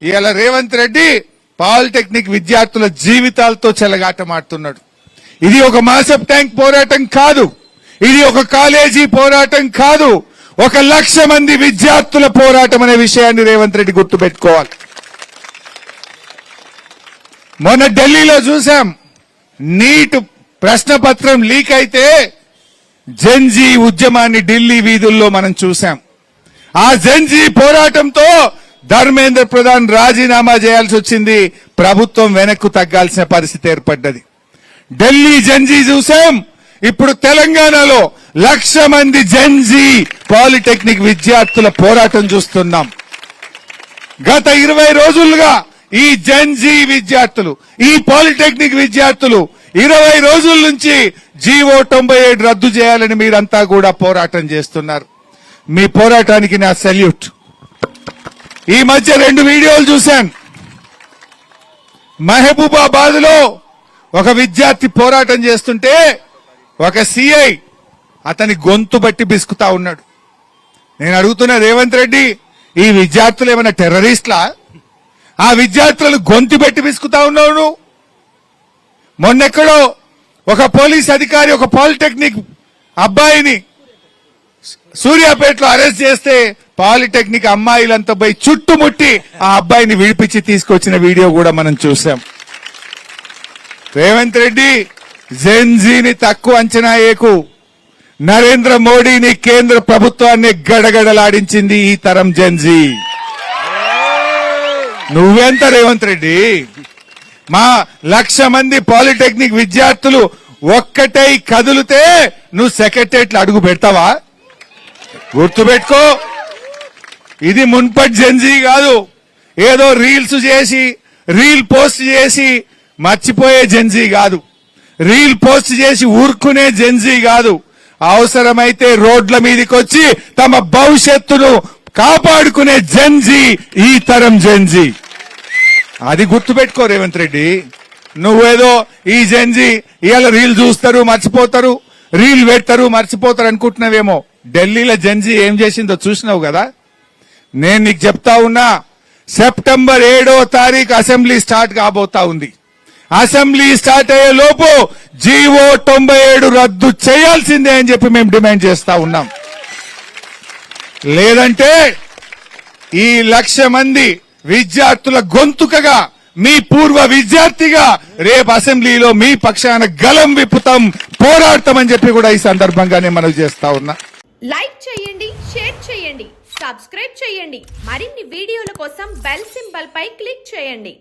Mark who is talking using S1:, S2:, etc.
S1: ఇవాళ రేవంత్ రెడ్డి పాలిటెక్నిక్ విద్యార్థుల జీవితాలతో చెలగాటమాడుతున్నాడు. ఇది ఒక మాసప్ ట్యాంక్ పోరాటం కాదు, ఇది ఒక కాలేజీ పోరాటం కాదు, 1,00,000 మంది విద్యార్థుల పోరాటం అనే విషయాన్ని రేవంత్ రెడ్డి గుర్తుపెట్టుకోవాలి. మొన్న ఢిల్లీలో చూసాం, నీట్ ప్రశ్నపత్రం లీక్ అయితే జెన్జీ ఉద్యమాన్ని ఢిల్లీ వీధుల్లో మనం చూసాం. ఆ జెన్జీ పోరాటంతో ధర్మేంద్ర ప్రధాన్ రాజీనామా చేయాల్సి వచ్చింది. ప్రభుత్వం వెనక్కు తగ్గాల్సిన పరిస్థితి ఏర్పడ్డది. ఢిల్లీ జెన్జీ చూసాం, ఇప్పుడు తెలంగాణలో 1,00,000 మంది జెన్జీ పాలిటెక్నిక్ విద్యార్థుల పోరాటం చూస్తున్నాం. గత 20 రోజులుగా ఈ జెన్జీ విద్యార్థులు, ఈ పాలిటెక్నిక్ విద్యార్థులు 20 రోజుల నుంచి జీవో 97 రద్దు చేయాలని మీరంతా కూడా పోరాటం చేస్తున్నారు. మీ పోరాటానికి నా సెల్యూట్. ఈ మధ్య 2 వీడియోలు చూశాను. మహబూబాబాద్ లో ఒక విద్యార్థి పోరాటం చేస్తుంటే ఒక సిఐ అతని గొంతు బట్టి బిసుకుతా ఉన్నాడు. నేను అడుగుతున్నా, రేవంత్ రెడ్డి, ఈ విద్యార్థులు ఏమైనా టెర్రరిస్ట్లా? ఆ విద్యార్థులను గొంతు పెట్టి బిసుకుతా ఉన్నావు నువ్వు. మొన్నెక్కడో ఒక పోలీస్ అధికారి ఒక పాలిటెక్నిక్ అబ్బాయిని సూర్యాపేటలో అరెస్ట్ చేస్తే పాలిటెక్నిక్ అమ్మాయిలంతా పోయి చుట్టుముట్టి ఆ అబ్బాయిని విడిపించి తీసుకొచ్చిన వీడియో కూడా మనం చూసాం. రేవంత్ రెడ్డి, జెన్జీని తక్కువ అంచనా ఏకు. నరేంద్ర మోడీని, కేంద్ర ప్రభుత్వాన్ని గడగడలాడించింది ఈ తరం జెన్జీ. నువ్వెంత రేవంత్ రెడ్డి? మా 1,00,000 మంది పాలిటెక్నిక్ విద్యార్థులు ఒక్కటై కదిలితే నువ్వు సెక్రటరియట్లో అడుగు పెడతావా? గుర్తుపెట్టుకో, ఇది మున్పటి జెన్జీ కాదు. ఏదో రీల్స్ చేసి, రీల్ పోస్ట్ చేసి మర్చిపోయే జెన్జీ కాదు. రీల్ పోస్ట్ చేసి ఊరుకునే జెన్జీ కాదు. అవసరమైతే రోడ్ల మీదకి వచ్చి తమ భవిష్యత్తును కాపాడుకునే జెన్జీ ఈ తరం జెన్జీ. అది గుర్తుపెట్టుకో రేవంత్ రెడ్డి. నువ్వేదో ఈ జెన్జీ ఇవాళ రీల్ చూస్తారు మర్చిపోతారు, రీల్ పెడతారు మర్చిపోతారు అనుకుంటున్నావేమో. ఢిల్లీలో జెన్జీ ఏం చేసిందో చూసినావు కదా. నేను నీకు చెప్తా ఉన్నా, సెప్టెంబర్ 7వ తారీఖు అసెంబ్లీ స్టార్ట్ కాబోతా ఉంది. అసెంబ్లీ స్టార్ట్ అయ్యే లోపు జీవో 97 రద్దు చేయాల్సిందే అని చెప్పి మేము డిమాండ్ చేస్తా ఉన్నాం. లేదంటే ఈ 1,00,000 మంది విద్యార్థుల గొంతుకగా, మీ పూర్వ విద్యార్థిగా రేపు అసెంబ్లీలో మీ పక్షాన గలం విప్పుతాం, పోరాడతామని చెప్పి కూడా ఈ సందర్భంగానే మనం చేస్తా ఉన్నా.
S2: లైక్ చేయండి, షేర్ చేయండి, సబ్స్క్రైబ్ చేయండి. మరిన్ని వీడియోల కోసం బెల్ సింబల్ పై క్లిక్ చేయండి.